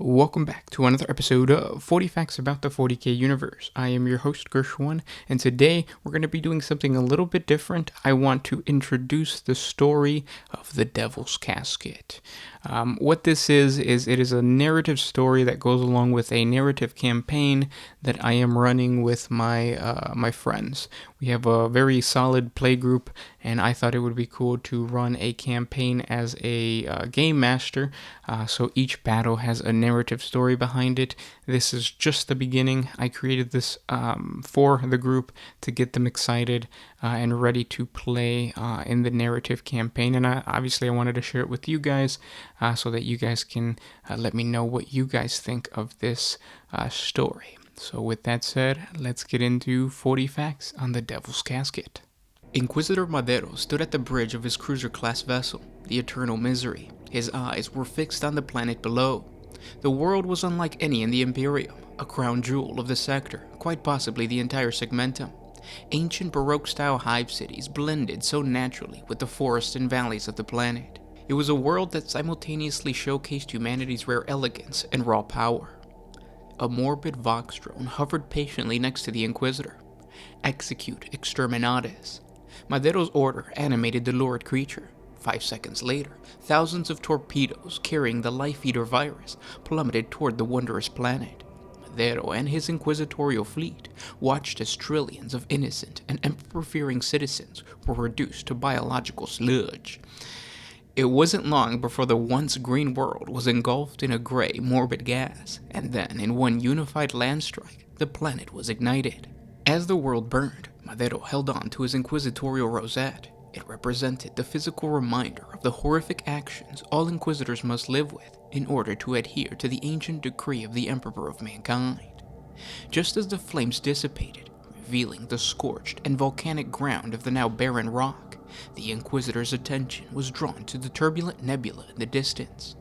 Welcome back to another episode of 40 Facts About the 40K Universe. I am your host, Gershwin, and today we're going to be doing something a little bit different. I want to introduce the story of the Devil's Casket. What this is it is a narrative story that goes along with a narrative campaign that I am running with my friends. We have a very solid play group, and I thought it would be cool to run a campaign as a game master, so each battle has a narrative story behind it. This is just the beginning. I created this for the group to get them excited and ready to play in the narrative campaign, and obviously I wanted to share it with you guys so that you guys can let me know what you guys think of this story. So with that said, let's get into 40 facts on the Devil's Casket. Inquisitor Madero stood at the bridge of his cruiser-class vessel, the Eternal Misery. His eyes were fixed on the planet below. The world was unlike any in the Imperium, a crown jewel of the sector, quite possibly the entire segmentum. Ancient Baroque-style hive cities blended so naturally with the forests and valleys of the planet. It was a world that simultaneously showcased humanity's rare elegance and raw power. A morbid Vox drone hovered patiently next to the Inquisitor. Execute exterminatus. Madero's order animated the lurid creature. 5 seconds later, thousands of torpedoes carrying the Life Eater virus plummeted toward the wondrous planet. Madero and his inquisitorial fleet watched as trillions of innocent and emperor-fearing citizens were reduced to biological sludge. It wasn't long before the once green world was engulfed in a gray, morbid gas, and then, in one unified land strike, the planet was ignited. As the world burned, Madero held on to his inquisitorial rosette. It represented the physical reminder of the horrific actions all inquisitors must live with in order to adhere to the ancient decree of the Emperor of mankind. Just as the flames dissipated, revealing the scorched and volcanic ground of the now barren rock, the Inquisitor's attention was drawn to the turbulent nebula in the distance.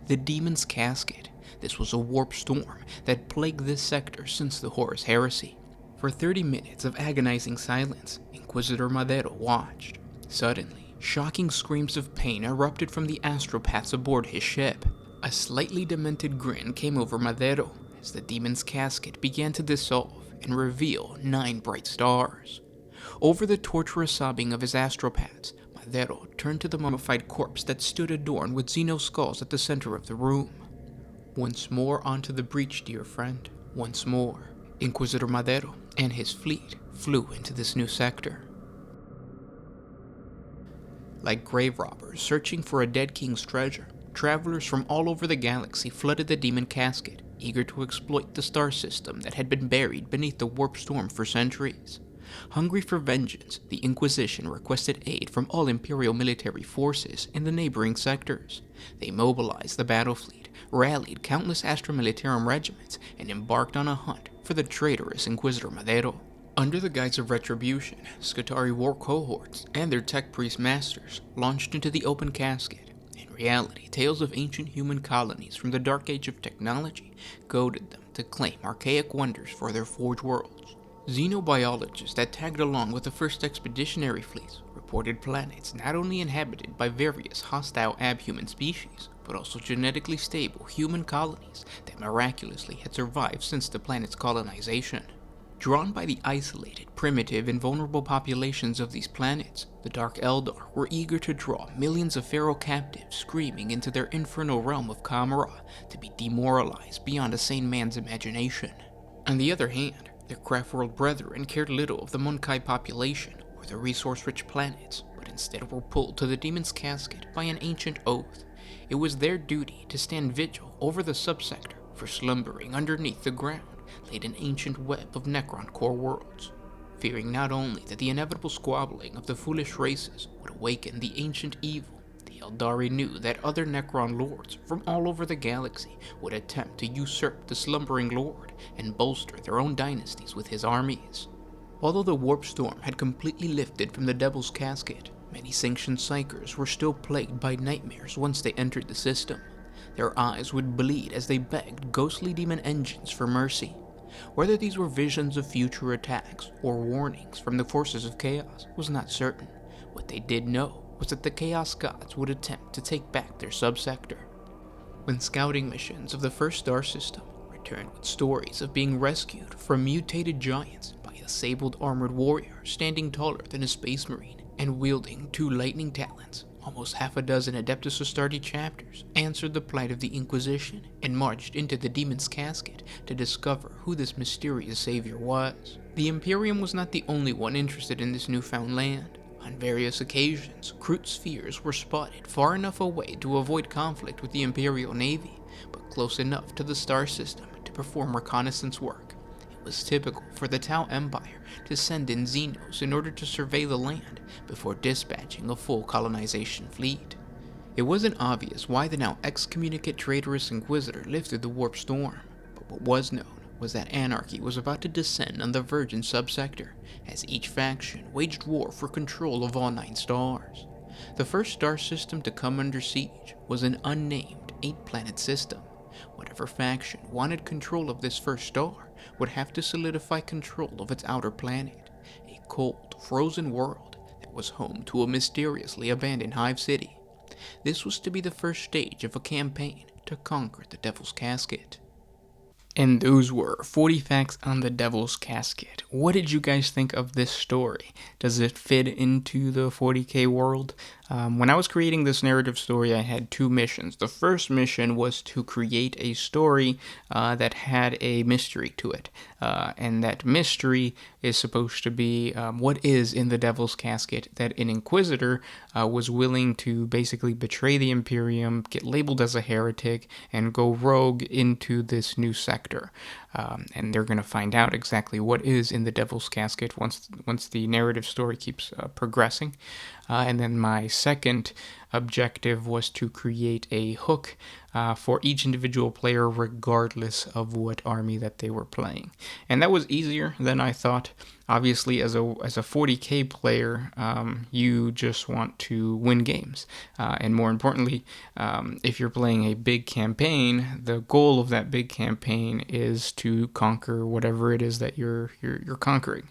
The Demon's Casket. This was a warp storm that plagued this sector since the Horus Heresy. For 30 minutes of agonizing silence, Inquisitor Madero watched. Suddenly, shocking screams of pain erupted from the astropaths aboard his ship. A slightly demented grin came over Madero as the Demon's Casket began to dissolve and reveal 9 bright stars. Over the torturous sobbing of his astropaths, Madero turned to the mummified corpse that stood adorned with Xeno skulls at the center of the room. Once more onto the breach, dear friend. Once more. Inquisitor Madero and his fleet flew into this new sector. Like grave robbers searching for a dead king's treasure, travelers from all over the galaxy flooded the Demon Casket, eager to exploit the star system that had been buried beneath the warp storm for centuries. Hungry for vengeance, the Inquisition requested aid from all Imperial military forces in the neighboring sectors. They mobilized the battle fleet, rallied countless Astra Militarum regiments, and embarked on a hunt for the traitorous Inquisitor Madero. Under the guise of retribution, Skitarii war cohorts and their tech priest masters launched into the open casket. In reality, tales of ancient human colonies from the dark age of technology goaded them to claim archaic wonders for their forge worlds. Xenobiologists that tagged along with the first expeditionary fleets reported planets not only inhabited by various hostile abhuman species, but also genetically stable human colonies that miraculously had survived since the planet's colonization. Drawn by the isolated, primitive, and vulnerable populations of these planets, the Dark Eldar were eager to draw millions of feral captives screaming into their infernal realm of Kamara to be demoralized beyond a sane man's imagination. On the other hand, their craft-world brethren cared little of the Monkai population or the resource-rich planets, but instead were pulled to the Demon's Casket by an ancient oath. It was their duty to stand vigil over the subsector, for slumbering underneath the ground laid an ancient web of Necron core worlds. Fearing not only that the inevitable squabbling of the foolish races would awaken the ancient evil, the Eldari knew that other Necron lords from all over the galaxy would attempt to usurp the slumbering lord and bolster their own dynasties with his armies. Although the warp storm had completely lifted from the Devil's Casket, many sanctioned psychers were still plagued by nightmares once they entered the system. Their eyes would bleed as they begged ghostly demon engines for mercy. Whether these were visions of future attacks or warnings from the forces of chaos was not certain. What they did know was that the Chaos Gods would attempt to take back their subsector. when scouting missions of the first star system returned with stories of being rescued from mutated giants by a sabled armored warrior standing taller than a space marine and wielding 2 lightning talons. Almost half a dozen Adeptus Astartes chapters answered the plight of the Inquisition and marched into the Demon's Casket to discover who this mysterious savior was. The Imperium was not the only one interested in this newfound land. On various occasions, Kroot spheres were spotted far enough away to avoid conflict with the Imperial Navy, but close enough to the star system to perform reconnaissance work. It was typical for the Tau Empire to send in Xenos in order to survey the land before dispatching a full colonization fleet. It wasn't obvious why the now excommunicate traitorous Inquisitor lifted the warp storm, but what was known was that anarchy was about to descend on the Virgin subsector, as each faction waged war for control of all 9 stars. The first star system to come under siege was an unnamed 8-planet system. Whatever faction wanted control of this first star would have to solidify control of its outer planet, a cold, frozen world that was home to a mysteriously abandoned hive city. This was to be the first stage of a campaign to conquer the Devil's Casket. And those were 40 facts on the Devil's Casket. What did you guys think of this story? Does it fit into the 40K world? When I was creating this narrative story, I had 2 missions. The first mission was to create a story that had a mystery to it. And that mystery is supposed to be what is in the Devil's Casket that an Inquisitor was willing to basically betray the Imperium, get labeled as a heretic, and go rogue into this new sector. And they're going to find out exactly what is in the Devil's Casket once the narrative story keeps progressing. And then my second objective was to create a hook for each individual player regardless of what army that they were playing. And that was easier than I thought. Obviously, as a 40K player, you just want to win games. And more importantly, if you're playing a big campaign, the goal of that big campaign is to conquer whatever it is that you're conquering.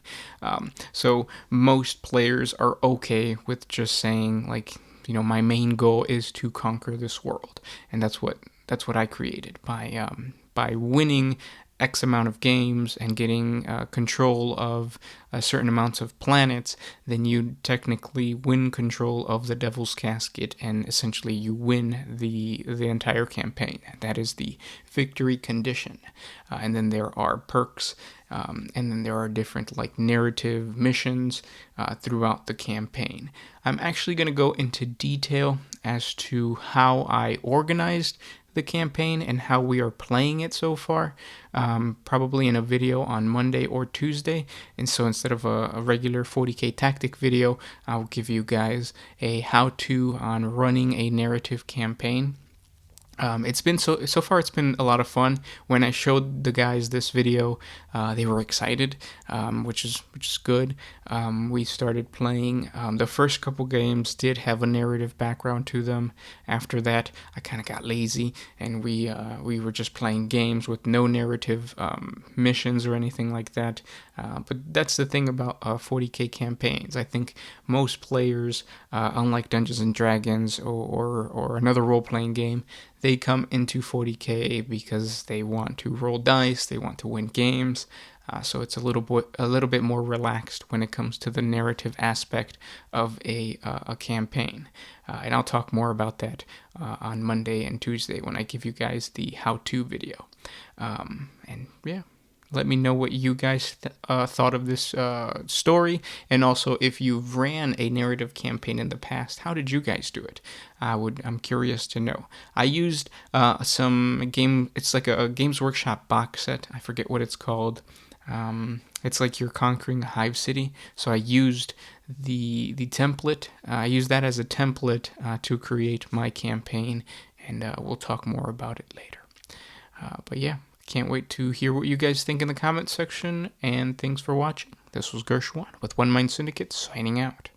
So most players are okay with just saying, like, my main goal is to conquer this world, and that's what I created by winning X amount of games and getting control of certain amounts of planets. Then you technically win control of the Devil's Casket, and essentially you win the entire campaign. That is the victory condition. And then there are perks, and then there are different narrative missions throughout the campaign. I'm actually going to go into detail as to how I organized the campaign and how we are playing it so far, probably in a video on Monday or Tuesday. And so instead of a regular 40K tactic video, I'll give you guys a how-to on running a narrative campaign. It's been so far it's been a lot of fun. When I showed the guys this video, they were excited, which is good. We started playing. The first couple games did have a narrative background to them. After that, I kind of got lazy, and we were just playing games with no narrative missions or anything like that. But that's the thing about 40K campaigns. I think most players, unlike Dungeons and Dragons or another role-playing game, they come into 40K because they want to roll dice, they want to win games. So it's a little bit more relaxed when it comes to the narrative aspect of a campaign. And I'll talk more about that on Monday and Tuesday when I give you guys the how-to video. And yeah. Let me know what you guys thought of this story, and also if you've ran a narrative campaign in the past, how did you guys do it? I'm curious to know. I used it's like a Games Workshop box set. I forget what it's called. It's like you're conquering a hive city. So I used the template. I used that as a template to create my campaign, and we'll talk more about it later. But yeah. Can't wait to hear what you guys think in the comments section, and thanks for watching. This was Gershwan with One Mind Syndicate signing out.